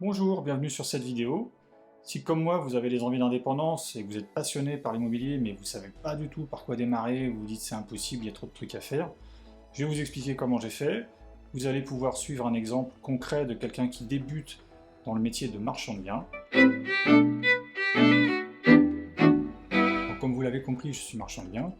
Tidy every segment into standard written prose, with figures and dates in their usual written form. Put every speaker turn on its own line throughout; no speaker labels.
Bonjour, bienvenue sur cette vidéo. Si comme moi vous avez des envies d'indépendance et que vous êtes passionné par l'immobilier mais vous ne savez pas du tout par quoi démarrer, vous vous dites c'est impossible, il y a trop de trucs à faire, je vais vous expliquer comment j'ai fait. Vous allez pouvoir suivre un exemple concret de quelqu'un qui débute dans le métier de marchand de biens. Donc, comme vous l'avez compris, je suis marchand de biens.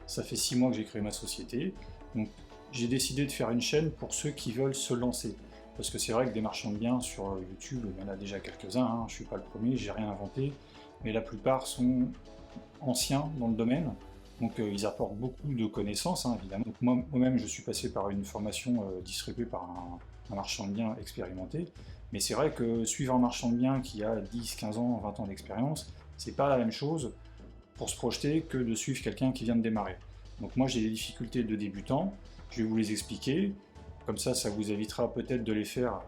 Ça fait 6 mois que j'ai créé ma société. Donc j'ai décidé de faire une chaîne pour ceux qui veulent se lancer. Parce que c'est vrai que des marchands de biens sur YouTube, il y en a déjà quelques-uns, hein. Je ne suis pas le premier, j'ai rien inventé, mais la plupart sont anciens dans le domaine, donc ils apportent beaucoup de connaissances, hein, évidemment. Donc moi-même, je suis passé par une formation distribuée par un marchand de biens expérimenté, mais c'est vrai que suivre un marchand de biens qui a 10, 15 ans, 20 ans d'expérience, c'est pas la même chose pour se projeter que de suivre quelqu'un qui vient de démarrer. Donc moi j'ai des difficultés de débutant, je vais vous les expliquer. Comme ça vous évitera peut-être de les faire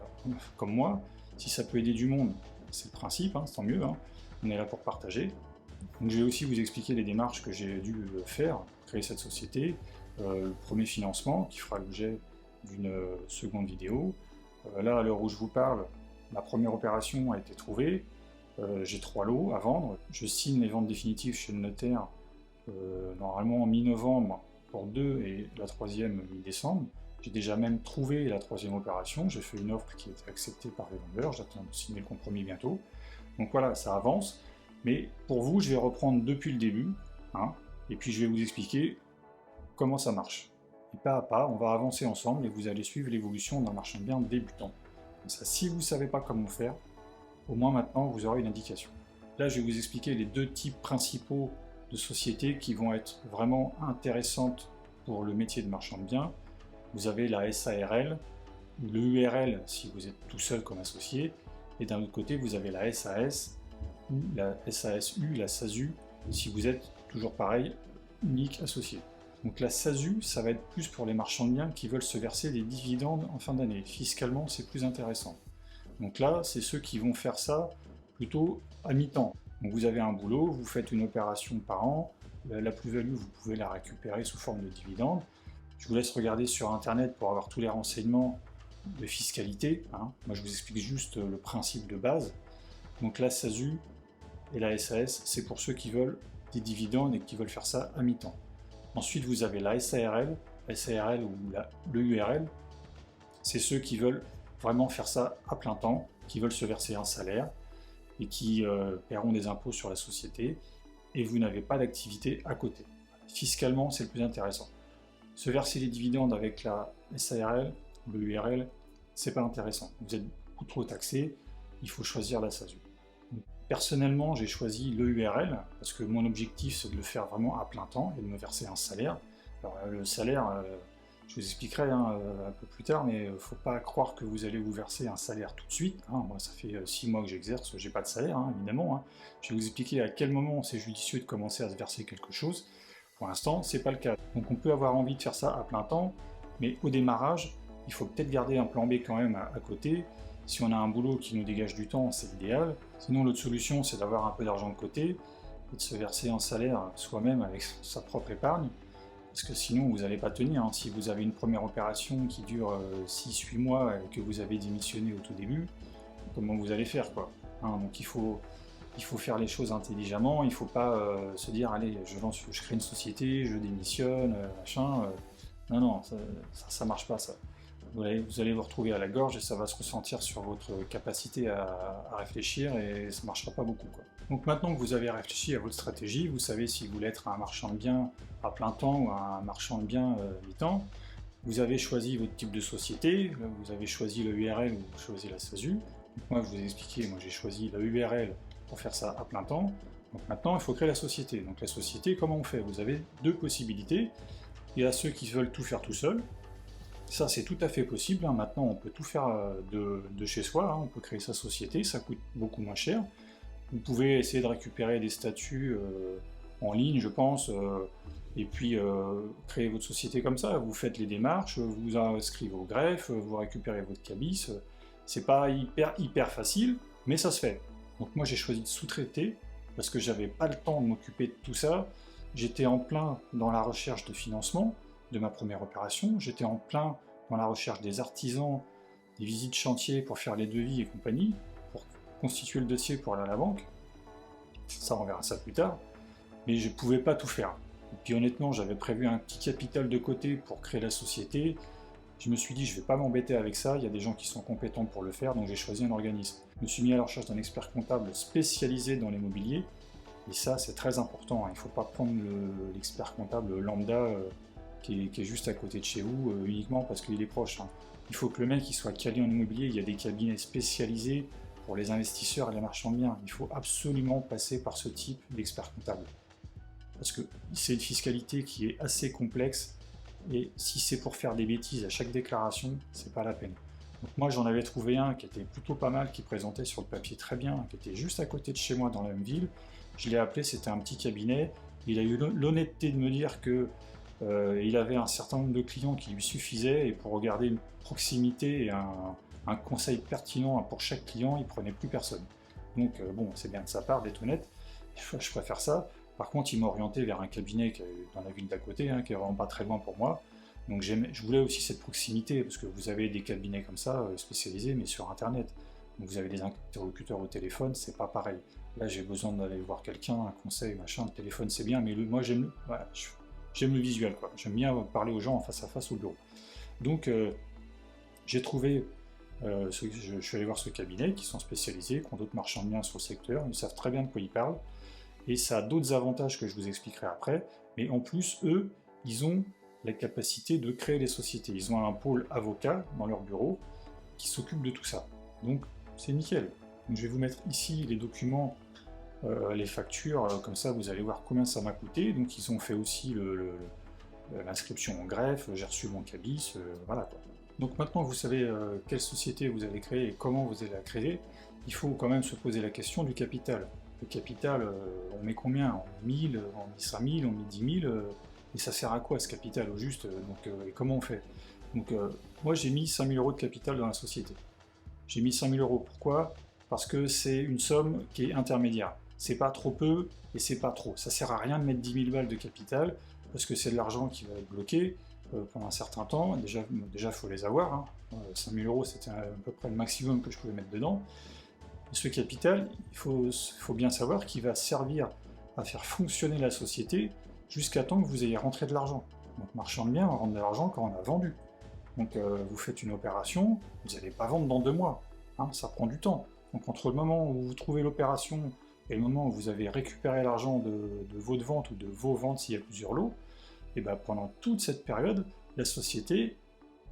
comme moi. Si ça peut aider du monde, c'est le principe, hein, c'est tant mieux. Hein. On est là pour partager. Donc, je vais aussi vous expliquer les démarches que j'ai dû faire pour créer cette société. Le premier financement, qui fera l'objet d'une seconde vidéo. Là, à l'heure où je vous parle, ma première opération a été trouvée. J'ai 3 lots à vendre. Je signe les ventes définitives chez le notaire, normalement en mi-novembre pour 2 et la troisième mi-décembre. J'ai déjà même trouvé la troisième opération, j'ai fait une offre qui a été acceptée par les vendeurs, j'attends de signer le compromis bientôt. Donc voilà, ça avance, mais pour vous, je vais reprendre depuis le début, hein, et puis je vais vous expliquer comment ça marche. Et pas à pas, on va avancer ensemble et vous allez suivre l'évolution d'un marchand de biens débutant. Comme ça, si vous ne savez pas comment faire, au moins maintenant, vous aurez une indication. Là, je vais vous expliquer les 2 types principaux de sociétés qui vont être vraiment intéressantes pour le métier de marchand de biens. Vous avez la SARL, ou le URL si vous êtes tout seul comme associé, et d'un autre côté vous avez la SAS, ou la SASU, la SASU, si vous êtes toujours pareil, unique associé. Donc la SASU, ça va être plus pour les marchands de biens qui veulent se verser des dividendes en fin d'année. Fiscalement, c'est plus intéressant. Donc là, c'est ceux qui vont faire ça plutôt à mi-temps. Donc vous avez un boulot, vous faites une opération par an, la plus-value, vous pouvez la récupérer sous forme de dividendes. Je vous laisse regarder sur internet pour avoir tous les renseignements de fiscalité. Hein. Moi je vous explique juste le principe de base. Donc la SASU et la SAS, c'est pour ceux qui veulent des dividendes et qui veulent faire ça à mi-temps. Ensuite vous avez la SARL ou le URL, c'est ceux qui veulent vraiment faire ça à plein temps, qui veulent se verser un salaire et qui paieront des impôts sur la société, et vous n'avez pas d'activité à côté. Fiscalement, c'est le plus intéressant. Se verser les dividendes avec la SARL ou le URL, c'est pas intéressant. Vous êtes beaucoup trop taxé, il faut choisir la SASU. Donc, personnellement, j'ai choisi le URL parce que mon objectif, c'est de le faire vraiment à plein temps et de me verser un salaire. Alors, le salaire, je vous expliquerai un peu plus tard, mais il ne faut pas croire que vous allez vous verser un salaire tout de suite. Hein. Moi, ça fait 6 mois que j'exerce, j'ai pas de salaire, hein, évidemment. Hein. Je vais vous expliquer à quel moment c'est judicieux de commencer à se verser quelque chose. Pour l'instant, c'est pas le cas. Donc on peut avoir envie de faire ça à plein temps, mais au démarrage, il faut peut-être garder un plan B quand même à côté. Si on a un boulot qui nous dégage du temps, c'est l'idéal. Sinon, l'autre solution, c'est d'avoir un peu d'argent de côté et de se verser un salaire soi-même avec sa propre épargne. Parce que sinon, vous n'allez pas tenir. Hein. Si vous avez une première opération qui dure 6-8 mois et que vous avez démissionné au tout début, comment vous allez faire, quoi, hein. Donc il faut faire les choses intelligemment, il ne faut pas se dire allez, je crée une société, je démissionne, machin. Non, ça marche pas ça. Vous allez vous retrouver à la gorge et ça va se ressentir sur votre capacité à réfléchir et ça ne marchera pas beaucoup, quoi. Donc maintenant que vous avez réfléchi à votre stratégie, vous savez si vous voulez être un marchand de biens à plein temps ou un marchand de biens mi-temps, vous avez choisi votre type de société, vous avez choisi le URL ou vous choisissez la SASU. Donc moi je vous ai expliqué, moi j'ai choisi la URL pour faire ça à plein temps. Donc maintenant, il faut créer la société. Donc la société, comment on fait? Vous avez 2 possibilités. Il y a ceux qui veulent tout faire tout seul. Ça, c'est tout à fait possible. Hein. Maintenant, on peut tout faire de chez soi. Hein. On peut créer sa société, ça coûte beaucoup moins cher. Vous pouvez essayer de récupérer des statuts en ligne, je pense, et puis créer votre société comme ça. Vous faites les démarches, vous inscrivez au greffe, vous récupérez votre cabis. C'est pas hyper facile, mais ça se fait. Donc moi j'ai choisi de sous-traiter parce que j'avais pas le temps de m'occuper de tout ça. J'étais en plein dans la recherche de financement de ma première opération, j'étais en plein dans la recherche des artisans, des visites chantiers pour faire les devis et compagnie, constituer le dossier pour aller à la banque. Ça, on verra ça plus tard. Mais je ne pouvais pas tout faire. Et puis honnêtement, j'avais prévu un petit capital de côté pour créer la société. Je me suis dit, je ne vais pas m'embêter avec ça, il y a des gens qui sont compétents pour le faire, donc j'ai choisi un organisme. Je me suis mis à la recherche d'un expert comptable spécialisé dans l'immobilier, et ça c'est très important, hein. Il ne faut pas prendre l'expert comptable lambda qui est juste à côté de chez vous, uniquement parce qu'il est proche, hein. Il faut que le mec il soit calé en immobilier, il y a des cabinets spécialisés pour les investisseurs et les marchands de biens. Il faut absolument passer par ce type d'expert comptable. Parce que c'est une fiscalité qui est assez complexe, et si c'est pour faire des bêtises à chaque déclaration, c'est pas la peine. Donc moi j'en avais trouvé un qui était plutôt pas mal, qui présentait sur le papier très bien, qui était juste à côté de chez moi dans la même ville. Je l'ai appelé, c'était un petit cabinet. Il a eu l'honnêteté de me dire que il avait un certain nombre de clients qui lui suffisaient, et pour regarder une proximité et un conseil pertinent pour chaque client, il prenait plus personne. Donc bon, c'est bien de sa part d'être honnête, je préfère ça. Par contre, il m'a orienté vers un cabinet qui est dans la ville d'à côté, hein, qui est vraiment pas très loin pour moi. Donc je voulais aussi cette proximité, parce que vous avez des cabinets comme ça, spécialisés, mais sur Internet. Donc vous avez des interlocuteurs au téléphone, c'est pas pareil. Là, j'ai besoin d'aller voir quelqu'un, un conseil, machin, le téléphone c'est bien, mais moi j'aime le visuel, quoi. J'aime bien parler aux gens en face à face au bureau. Donc j'ai trouvé, je suis allé voir ce cabinet, qui sont spécialisés, qui ont d'autres marchands de biens sur le secteur, ils savent très bien de quoi ils parlent. Et ça a d'autres avantages que je vous expliquerai après, mais en plus, eux, ils ont la capacité de créer des sociétés. Ils ont un pôle avocat dans leur bureau qui s'occupe de tout ça. Donc, c'est nickel. Donc, je vais vous mettre ici les documents, les factures, comme ça vous allez voir combien ça m'a coûté. Donc, ils ont fait aussi l'inscription en greffe, j'ai reçu mon cabis, voilà quoi. Donc maintenant vous savez quelle société vous allez créer et comment vous allez la créer, il faut quand même se poser la question du capital. Le capital, on met combien? On met 1000, on met 5000, on met 10 000, et ça sert à quoi ce capital au juste? Et comment on fait? Donc moi j'ai mis 5000 € de capital dans la société. J'ai mis 5000 €, pourquoi? Parce que c'est une somme qui est intermédiaire. C'est pas trop peu et c'est pas trop. Ça sert à rien de mettre 10 000 balles de capital, parce que c'est de l'argent qui va être bloqué pendant un certain temps. Déjà il faut les avoir, hein. 5000 € c'était à peu près le maximum que je pouvais mettre dedans. Ce capital, il faut bien savoir qu'il va servir à faire fonctionner la société jusqu'à temps que vous ayez rentré de l'argent. Donc marchand de biens, on rentre de l'argent quand on a vendu. Donc vous faites une opération, vous n'allez pas vendre dans 2 mois, hein, ça prend du temps. Donc entre le moment où vous trouvez l'opération et le moment où vous avez récupéré l'argent de votre vente ou de vos ventes s'il y a plusieurs lots, et bien pendant toute cette période, la société,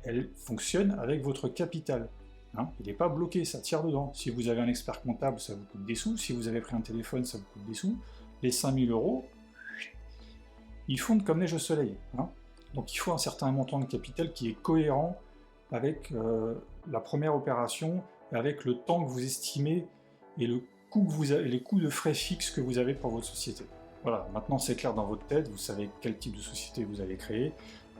elle fonctionne avec votre capital. Hein, il n'est pas bloqué, ça tire dedans. Si vous avez un expert comptable, ça vous coûte des sous. Si vous avez pris un téléphone, ça vous coûte des sous. Les 5000 €, ils fondent comme neige au soleil. Hein. Donc il faut un certain montant de capital qui est cohérent avec la première opération, et avec le temps que vous estimez et le coût que vous avez, les coûts de frais fixes que vous avez pour votre société. Voilà, maintenant c'est clair dans votre tête, vous savez quel type de société vous allez créer,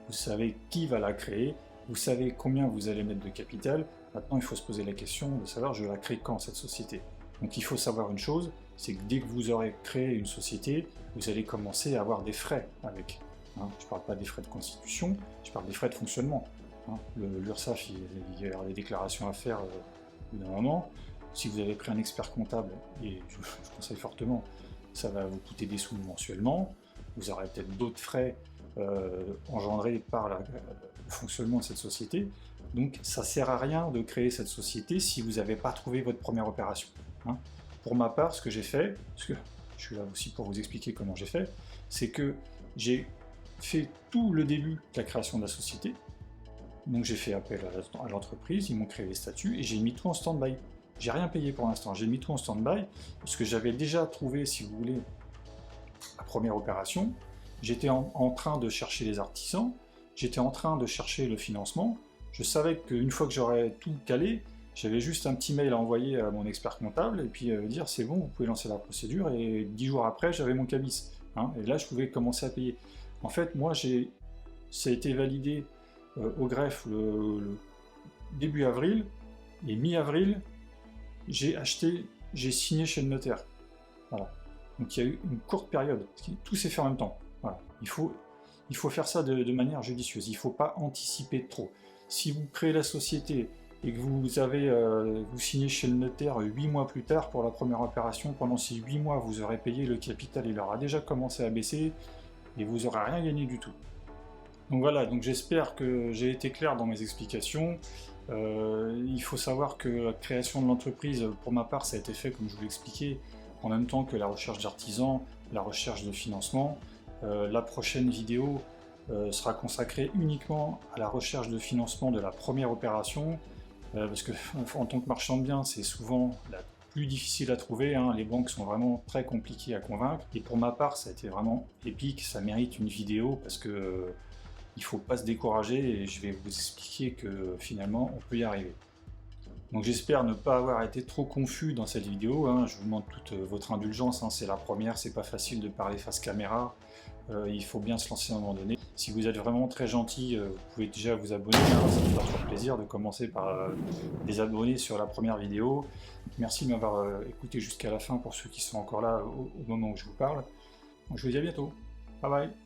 vous savez qui va la créer, vous savez combien vous allez mettre de capital. Maintenant, il faut se poser la question de savoir, je la crée quand, cette société? Donc il faut savoir une chose, c'est que dès que vous aurez créé une société, vous allez commencer à avoir des frais avec. Hein, je ne parle pas des frais de constitution, je parle des frais de fonctionnement. Hein, l'URSSAF, il va y avoir des déclarations à faire au bout d'un moment. Si vous avez pris un expert comptable, et je vous conseille fortement, ça va vous coûter des sous mensuellement, vous aurez peut-être d'autres frais engendrés par le fonctionnement de cette société. Donc ça ne sert à rien de créer cette société si vous n'avez pas trouvé votre première opération. Hein. Pour ma part, ce que j'ai fait, parce que je suis là aussi pour vous expliquer comment j'ai fait, c'est que j'ai fait tout le début de la création de la société. Donc j'ai fait appel à l'entreprise, ils m'ont créé les statuts et j'ai mis tout en stand-by. J'ai rien payé pour l'instant, j'ai mis tout en stand-by parce que j'avais déjà trouvé, si vous voulez, la première opération. J'étais en train de chercher les artisans, j'étais en train de chercher le financement. Je savais qu'une fois que j'aurais tout calé, j'avais juste un petit mail à envoyer à mon expert comptable et puis dire c'est bon, vous pouvez lancer la procédure, et 10 jours après j'avais mon cabis. Hein, et là je pouvais commencer à payer. En fait, moi ça a été validé au greffe le début avril, et mi-avril, j'ai signé chez le notaire. Voilà. Donc il y a eu une courte période, tout s'est fait en même temps. Voilà. Il faut faire ça de manière judicieuse, il ne faut pas anticiper trop. Si vous créez la société et que vous signez chez le notaire 8 mois plus tard pour la première opération, pendant ces 8 mois, vous aurez payé le capital, il aura déjà commencé à baisser, et vous n'aurez rien gagné du tout. Donc voilà, donc j'espère que j'ai été clair dans mes explications. Il faut savoir que la création de l'entreprise, pour ma part, ça a été fait, comme je vous l'ai expliqué, en même temps que la recherche d'artisans, la recherche de financement. La prochaine vidéo sera consacrée uniquement à la recherche de financement de la première opération, parce que en tant que marchand de biens, c'est souvent la plus difficile à trouver, hein. Les banques sont vraiment très compliquées à convaincre, et pour ma part, ça a été vraiment épique, ça mérite une vidéo, parce que il ne faut pas se décourager, et je vais vous expliquer que finalement, on peut y arriver. Donc j'espère ne pas avoir été trop confus dans cette vidéo, hein. Je vous demande toute votre indulgence, hein. C'est la première, c'est pas facile de parler face caméra, il faut bien se lancer à un moment donné. Si vous êtes vraiment très gentil, vous pouvez déjà vous abonner, hein. Ça me fera toujours plaisir de commencer par les abonner sur la première vidéo. Merci de m'avoir écouté jusqu'à la fin pour ceux qui sont encore là au moment où je vous parle. Donc, je vous dis à bientôt, bye bye.